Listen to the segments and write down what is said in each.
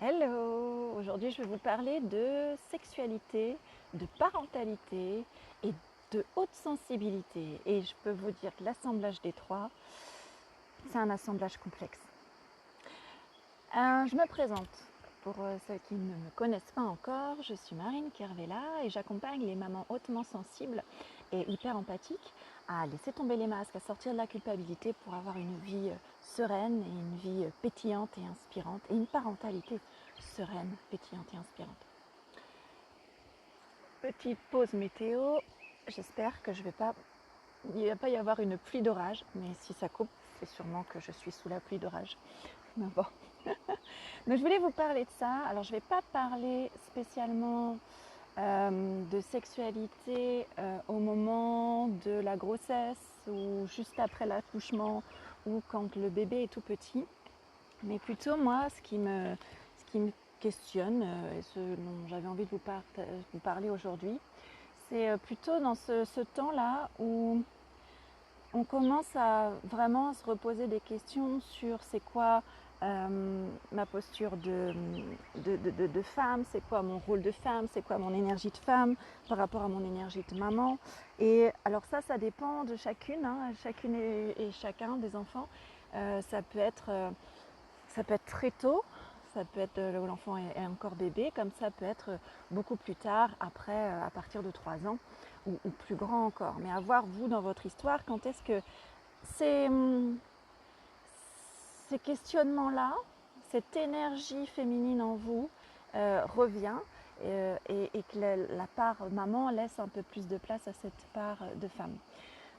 Hello! Aujourd'hui, je vais vous parler de sexualité, de parentalité et de haute sensibilité. Et je peux vous dire que l'assemblage des trois, c'est un assemblage complexe. Je me présente. Pour ceux qui ne me connaissent pas encore, je suis Marine Kervella et j'accompagne les mamans hautement sensibles et hyper empathiques à laisser tomber les masques, à sortir de la culpabilité pour avoir une vie sereine et une vie pétillante et inspirante et une parentalité sereine, pétillante et inspirante. Petite pause météo, j'espère que il ne va pas y avoir une pluie d'orage, mais si ça coupe, c'est sûrement que je suis sous la pluie d'orage. Mais bon. Donc je voulais vous parler de ça. Alors je ne vais pas parler spécialement de sexualité au moment de la grossesse ou juste après l'accouchement ou quand le bébé est tout petit, mais plutôt moi ce qui me questionne et ce dont j'avais envie de vous parler aujourd'hui, c'est plutôt dans ce temps-là où on commence à vraiment se reposer des questions sur c'est quoi ma posture de femme, c'est quoi mon rôle de femme, c'est quoi mon énergie de femme par rapport à mon énergie de maman. Et alors ça dépend de chacune, hein, chacune et chacun des enfants. Ça peut être très tôt, ça peut être où l'enfant est encore bébé, comme ça peut être beaucoup plus tard, après, à partir de 3 ans, ou plus grand encore. Mais à voir, vous, dans votre histoire, quand est-ce que ces, ces questionnements-là, cette énergie féminine en vous revient et que la part maman laisse un peu plus de place à cette part de femme.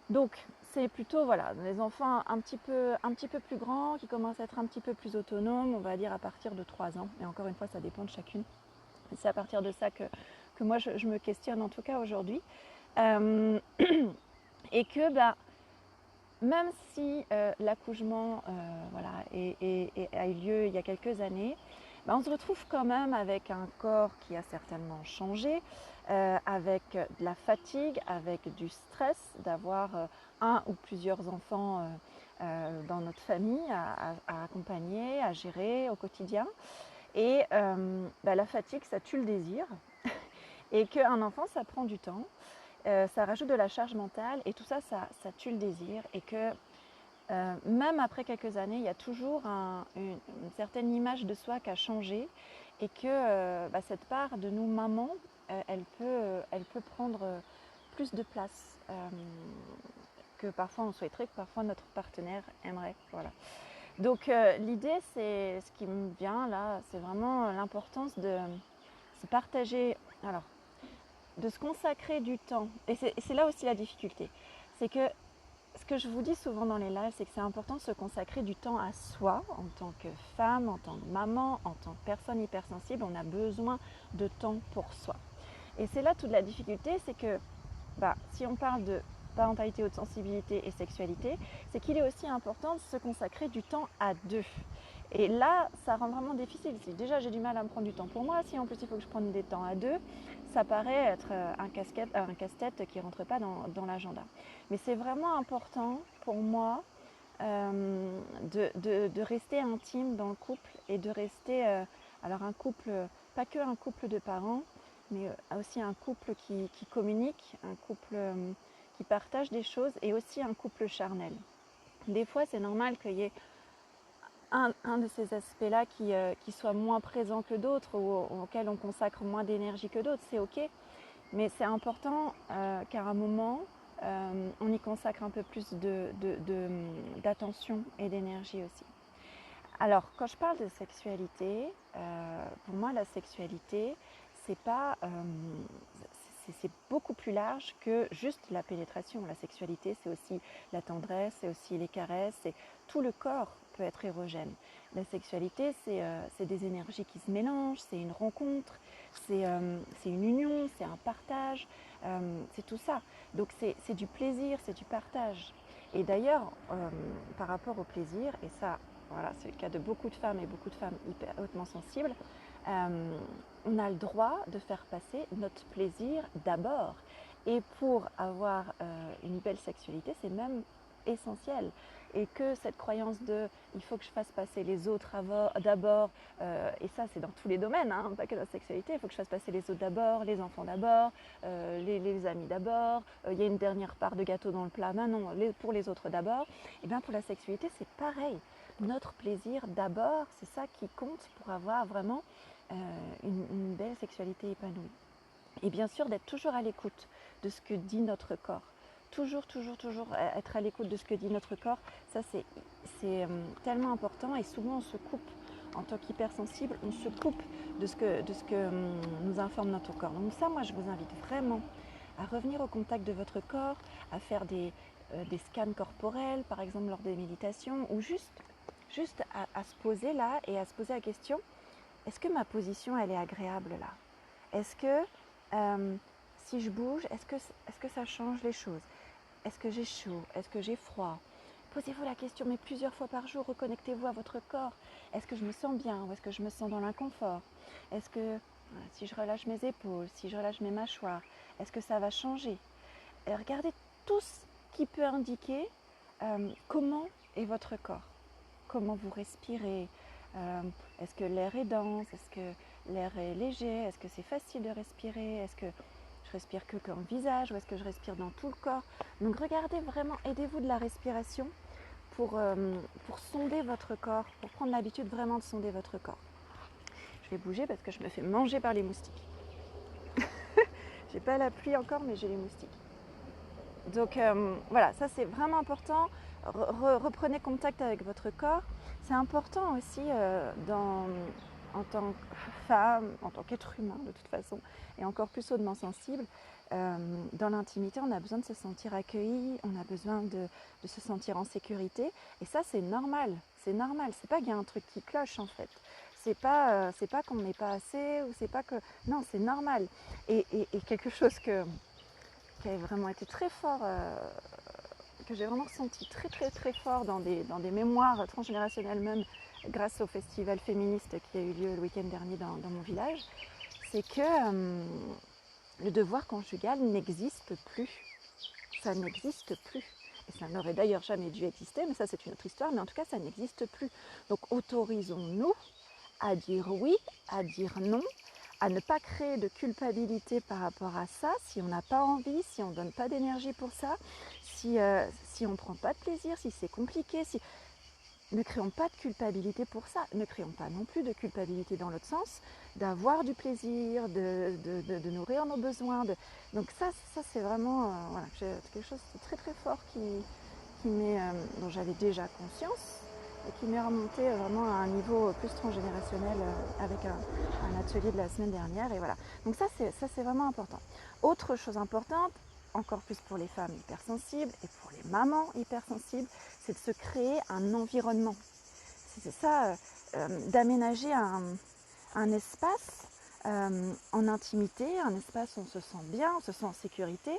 Donc c'est plutôt voilà, les enfants un petit peu plus grands, qui commencent à être un petit peu plus autonomes, on va dire à partir de 3 ans. Et encore une fois, ça dépend de chacune. C'est à partir de ça que moi je me questionne en tout cas aujourd'hui. Et que même si l'accouchement voilà, a eu lieu il y a quelques années, on se retrouve quand même avec un corps qui a certainement changé, avec de la fatigue, avec du stress d'avoir un ou plusieurs enfants dans notre famille à accompagner, à gérer au quotidien. Et la fatigue, ça tue le désir. Et qu'un enfant, ça prend du temps, ça rajoute de la charge mentale, et tout ça, ça tue le désir. Et que même après quelques années, il y a toujours une certaine image de soi qui a changé, et que cette part de nous, mamans, elle peut prendre plus de place que parfois on souhaiterait, que parfois notre partenaire aimerait. Voilà. Donc l'idée, c'est ce qui me vient là, c'est vraiment l'importance de se partager, alors de se consacrer du temps. Et c'est là aussi la difficulté. C'est que ce que je vous dis souvent dans les lives, c'est que c'est important de se consacrer du temps à soi, en tant que femme, en tant que maman, en tant que personne hypersensible. On a besoin de temps pour soi. Et c'est là toute la difficulté, c'est que si on parle de parentalité, haute sensibilité et sexualité, c'est qu'il est aussi important de se consacrer du temps à deux. Et là, ça rend vraiment difficile. Si déjà j'ai du mal à me prendre du temps pour moi, si en plus il faut que je prenne des temps à deux, ça paraît être un casse-tête qui ne rentre pas l'agenda. Mais c'est vraiment important pour moi de rester intime dans le couple et de rester, alors un couple, pas que un couple de parents, mais aussi un couple qui communique, un couple qui partage des choses, et aussi un couple charnel. Des fois, c'est normal qu'il y ait un de ces aspects-là qui soit moins présent que d'autres, ou auquel on consacre moins d'énergie que d'autres, c'est ok. Mais c'est important qu'à un moment, on y consacre un peu plus d'attention et d'énergie aussi. Alors, quand je parle de sexualité, pour moi, la sexualité, c'est pas, c'est beaucoup plus large que juste la pénétration. La sexualité, c'est aussi la tendresse, c'est aussi les caresses, c'est tout le corps peut être érogène. La sexualité, c'est des énergies qui se mélangent, c'est une rencontre, c'est une union, c'est un partage, c'est tout ça. Donc c'est du plaisir, c'est du partage. Et d'ailleurs, par rapport au plaisir, et ça, voilà, c'est le cas de beaucoup de femmes et beaucoup de femmes hyper hautement sensibles, on a le droit de faire passer notre plaisir d'abord. Et pour avoir une belle sexualité, c'est même essentiel. Et que cette croyance de il faut que je fasse passer les autres d'abord, et ça c'est dans tous les domaines, hein, pas que la sexualité, il faut que je fasse passer les autres d'abord, les enfants d'abord, les amis d'abord, il y a une dernière part de gâteau dans le plat, ben non, pour les autres d'abord. Et bien pour la sexualité c'est pareil, notre plaisir d'abord, c'est ça qui compte pour avoir vraiment une belle sexualité épanouie. Et bien sûr d'être toujours à l'écoute de ce que dit notre corps. Toujours être à l'écoute de ce que dit notre corps, ça c'est tellement important et souvent on se coupe, en tant qu'hypersensible, on se coupe de ce que nous informe notre corps. Donc ça, moi je vous invite vraiment à revenir au contact de votre corps, à faire des scans corporels, par exemple lors des méditations, ou juste à se poser là et à se poser la question, est-ce que ma position elle est agréable là? Est-ce que si je bouge, est-ce que ça change les choses? Est-ce que j'ai chaud? Est-ce que j'ai froid? Posez-vous la question, mais plusieurs fois par jour, reconnectez-vous à votre corps. Est-ce que je me sens bien ou est-ce que je me sens dans l'inconfort? Est-ce que si je relâche mes épaules, si je relâche mes mâchoires, est-ce que ça va changer? Et regardez tout ce qui peut indiquer comment est votre corps, comment vous respirez, est-ce que l'air est dense, est-ce que l'air est léger, est-ce que c'est facile de respirer, est-ce que je respire que dans le visage ou est-ce que je respire dans tout le corps? Donc regardez vraiment, aidez-vous de la respiration pour sonder votre corps, pour prendre l'habitude vraiment de sonder votre corps. Je vais bouger parce que je me fais manger par les moustiques. J'ai pas la pluie encore, mais j'ai les moustiques. Donc voilà, ça c'est vraiment important. Reprenez contact avec votre corps. C'est important aussi en tant que femme, en tant qu'être humain de toute façon, et encore plus hautement sensible. Dans l'intimité, on a besoin de se sentir accueilli, on a besoin de se sentir en sécurité. Et ça, c'est normal. C'est normal. C'est pas qu'il y a un truc qui cloche en fait. C'est pas qu'on n'est pas assez ou c'est pas que... Non, c'est normal. Et quelque chose qui a vraiment été très fort, que j'ai vraiment ressenti très fort dans des mémoires transgénérationnelles même, grâce au festival féministe qui a eu lieu le week-end dernier dans mon village, c'est que le devoir conjugal n'existe plus. Ça n'existe plus. Et ça n'aurait d'ailleurs jamais dû exister, mais ça c'est une autre histoire, mais en tout cas ça n'existe plus. Donc autorisons-nous à dire oui, à dire non, à ne pas créer de culpabilité par rapport à ça, si on n'a pas envie, si on ne donne pas d'énergie pour ça, si on ne prend pas de plaisir, si c'est compliqué, ne créons pas de culpabilité pour ça, ne créons pas non plus de culpabilité dans l'autre sens, d'avoir du plaisir, de nourrir nos besoins. Donc ça c'est vraiment voilà, quelque chose de très fort dont j'avais déjà conscience et qui m'est remonté vraiment à un niveau plus transgénérationnel avec un atelier de la semaine dernière. Et voilà. Donc ça c'est vraiment important. Autre chose importante, encore plus pour les femmes hypersensibles et pour les mamans hypersensibles, c'est de se créer un environnement. C'est ça, d'aménager un espace en intimité, un espace où on se sent bien, on se sent en sécurité.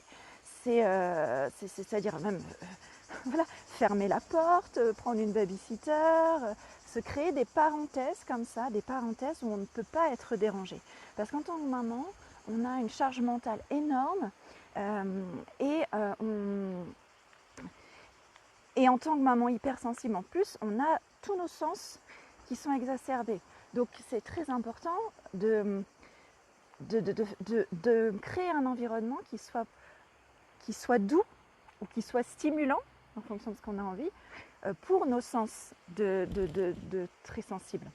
C'est-à-dire même voilà, fermer la porte, prendre une babysitter, se créer des parenthèses comme ça, des parenthèses où on ne peut pas être dérangé. Parce qu'en tant que maman, on a une charge mentale énorme et en tant que maman hypersensible en plus, on a tous nos sens qui sont exacerbés. Donc c'est très important de créer un environnement qui soit doux ou qui soit stimulant en fonction de ce qu'on a envie pour nos sens de très sensibles.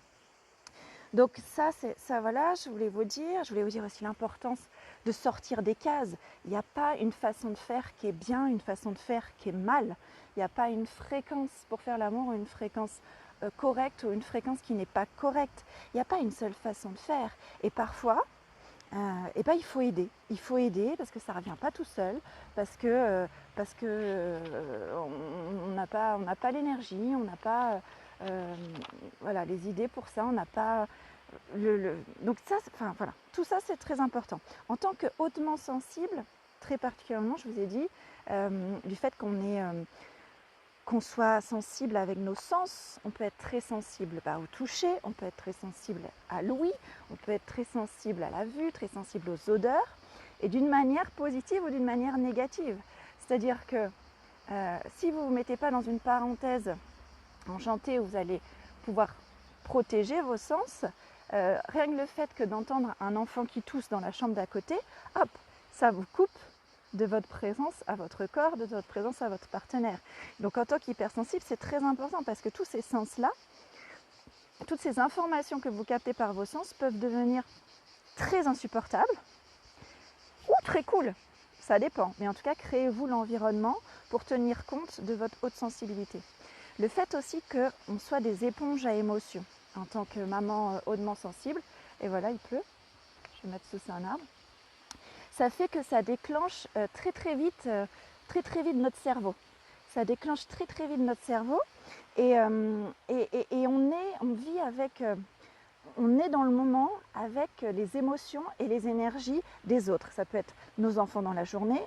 Donc ça voilà, je voulais vous dire aussi l'importance de sortir des cases. Il n'y a pas une façon de faire qui est bien, une façon de faire qui est mal. Il n'y a pas une fréquence pour faire l'amour, une fréquence correcte ou une fréquence qui n'est pas correcte. Il n'y a pas une seule façon de faire. Et parfois, il faut aider. Il faut aider parce que ça ne revient pas tout seul, parce que on n'a pas l'énergie, on n'a pas voilà, les idées pour ça, on n'a pas donc ça, enfin voilà, tout ça c'est très important. En tant que hautement sensible, très particulièrement, je vous ai dit, du fait qu'on soit sensible avec nos sens, on peut être très sensible au toucher, on peut être très sensible à l'ouïe, on peut être très sensible à la vue, très sensible aux odeurs, et d'une manière positive ou d'une manière négative. C'est-à-dire que Si vous ne vous mettez pas dans une parenthèse enchantée où vous allez pouvoir protéger vos sens, rien que le fait que d'entendre un enfant qui tousse dans la chambre d'à côté, hop, ça vous coupe de votre présence à votre corps, de votre présence à votre partenaire. Donc en tant qu'hypersensible, c'est très important parce que tous ces sens-là, toutes ces informations que vous captez par vos sens peuvent devenir très insupportables ou très cool. Ça dépend. Mais en tout cas, créez-vous l'environnement pour tenir compte de votre haute sensibilité. Le fait aussi qu'on soit des éponges à émotions. En tant que maman hautement sensible, et voilà, il pleut, je vais mettre sous un arbre, ça fait que ça déclenche très vite notre cerveau. Ça déclenche très vite notre cerveau et on vit avec, on est dans le moment avec les émotions et les énergies des autres. Ça peut être nos enfants dans la journée,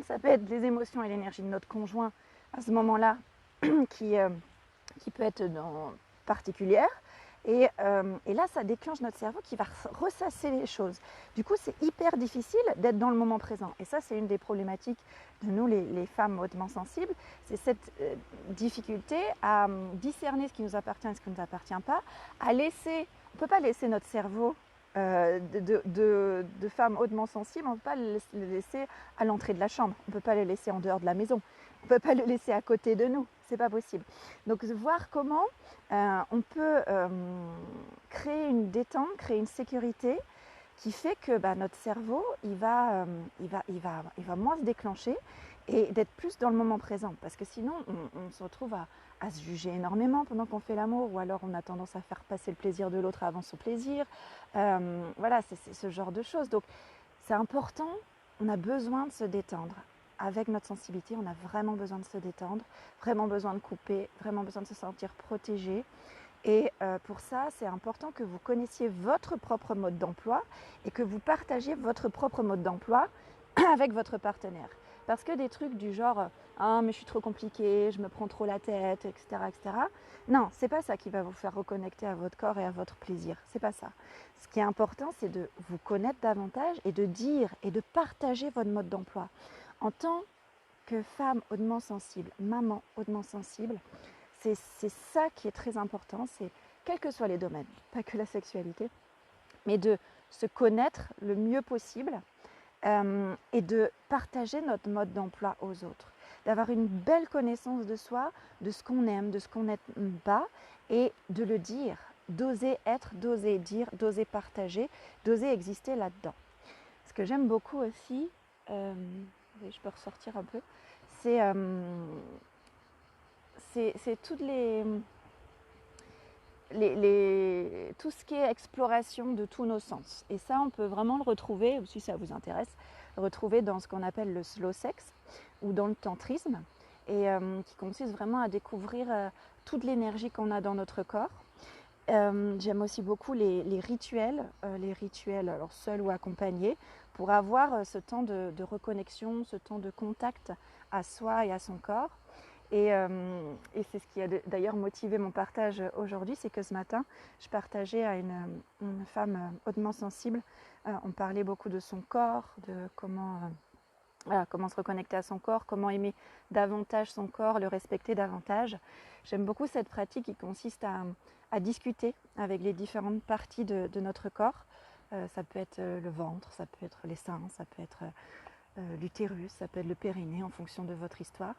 ça peut être les émotions et l'énergie de notre conjoint à ce moment-là qui peut être particulière. Et là, ça déclenche notre cerveau qui va ressasser les choses. Du coup, c'est hyper difficile d'être dans le moment présent. Et ça, c'est une des problématiques de nous, les femmes hautement sensibles. C'est cette difficulté à discerner ce qui nous appartient et ce qui ne nous appartient pas, à laisser, on ne peut pas laisser notre cerveau de femmes hautement sensibles, on ne peut pas le laisser à l'entrée de la chambre, on ne peut pas le laisser en dehors de la maison, on ne peut pas le laisser à côté de nous, c'est pas possible. Donc voir comment on peut créer une détente, créer une sécurité qui fait que notre cerveau il va moins se déclencher et d'être plus dans le moment présent. Parce que sinon on se retrouve à se juger énormément pendant qu'on fait l'amour, ou alors on a tendance à faire passer le plaisir de l'autre avant son plaisir. Voilà, c'est ce genre de choses. Donc c'est important, on a besoin de se détendre. Avec notre sensibilité, on a vraiment besoin de se détendre, vraiment besoin de couper, vraiment besoin de se sentir protégé. Et pour ça, c'est important que vous connaissiez votre propre mode d'emploi et que vous partagiez votre propre mode d'emploi avec votre partenaire. Parce que des trucs du genre « Ah, mais je suis trop compliquée, je me prends trop la tête, etc. etc. » Non, c'est pas ça qui va vous faire reconnecter à votre corps et à votre plaisir. C'est pas ça. Ce qui est important, c'est de vous connaître davantage et de dire et de partager votre mode d'emploi. En tant que femme hautement sensible, maman hautement sensible, c'est ça qui est très important, c'est quels que soient les domaines, pas que la sexualité, mais de se connaître le mieux possible et de partager notre mode d'emploi aux autres, d'avoir une belle connaissance de soi, de ce qu'on aime, de ce qu'on n'aime pas, et de le dire, d'oser être, d'oser dire, d'oser partager, d'oser exister là-dedans. Ce que j'aime beaucoup aussi, je peux ressortir un peu, c'est toutes tout ce qui est exploration de tous nos sens. Et ça, on peut vraiment le retrouver, si ça vous intéresse, le retrouver dans ce qu'on appelle le slow sex ou dans le tantrisme, et qui consiste vraiment à découvrir toute l'énergie qu'on a dans notre corps. J'aime aussi beaucoup les rituels, alors seuls ou accompagnés, pour avoir ce temps de reconnexion, ce temps de contact à soi et à son corps. Et c'est ce qui a d'ailleurs motivé mon partage aujourd'hui, c'est que ce matin, je partageais à une femme hautement sensible. On parlait beaucoup de son corps, de comment se reconnecter à son corps, comment aimer davantage son corps, le respecter davantage. J'aime beaucoup cette pratique qui consiste à discuter avec les différentes parties de notre corps. Ça peut être le ventre, ça peut être les seins, ça peut être l'utérus, ça peut être le périnée en fonction de votre histoire.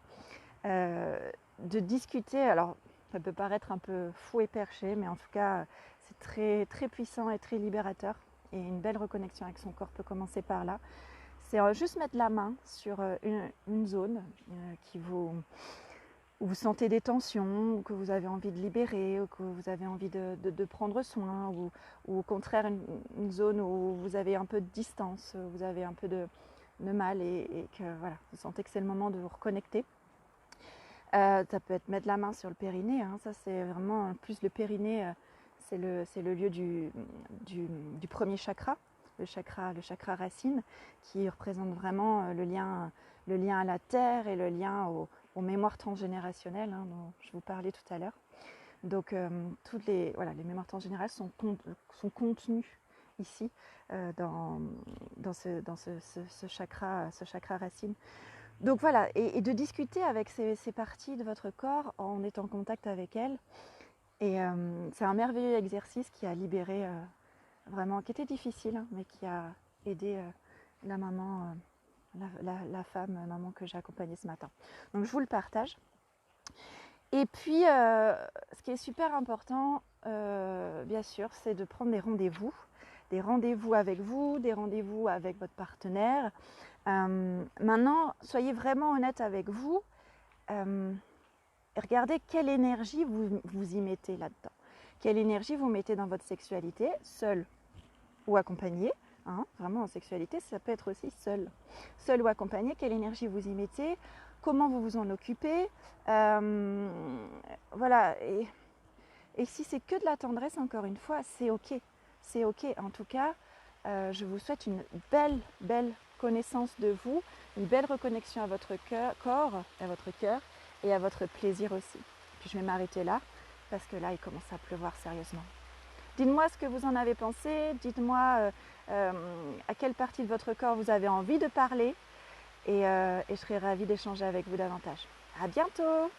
De discuter, alors ça peut paraître un peu fou et perché, mais en tout cas c'est très, très puissant et très libérateur, et une belle reconnexion avec son corps peut commencer par là. C'est juste mettre la main sur une zone où vous sentez des tensions, ou que vous avez envie de libérer, ou que vous avez envie de prendre soin, ou au contraire une zone où vous avez un peu de distance, vous avez un peu de mal, et que voilà, vous sentez que c'est le moment de vous reconnecter. Ça peut être mettre la main sur le périnée, hein. Ça c'est vraiment, plus le périnée, c'est le lieu du premier chakra, le chakra racine, qui représente vraiment le lien à la terre et le lien aux mémoires transgénérationnelles, hein, dont je vous parlais tout à l'heure. Donc toutes les mémoires transgénérationnelles sont contenues ici dans ce chakra racine. Donc voilà, et de discuter avec ces parties de votre corps en étant en contact avec elles. Et c'est un merveilleux exercice qui a libéré vraiment, qui était difficile, hein, mais qui a aidé la maman, la femme, maman que j'ai accompagnée ce matin. Donc je vous le partage. Et puis, ce qui est super important, bien sûr, c'est de prendre des rendez-vous avec vous, des rendez-vous avec votre partenaire. Maintenant, soyez vraiment honnête avec vous. Regardez quelle énergie vous y mettez là-dedans. Quelle énergie vous mettez dans votre sexualité, seul ou accompagné. Hein, vraiment en sexualité, ça peut être aussi seul. Seul ou accompagné, quelle énergie vous y mettez, comment vous vous en occupez. Voilà, et si c'est que de la tendresse, encore une fois, c'est ok. C'est ok. En tout cas, je vous souhaite une belle connaissance de vous, une belle reconnexion à votre corps, à votre cœur et à votre plaisir aussi. Puis je vais m'arrêter là, parce que là, il commence à pleuvoir sérieusement. Dites-moi ce que vous en avez pensé, dites-moi à quelle partie de votre corps vous avez envie de parler et je serai ravie d'échanger avec vous davantage. À bientôt!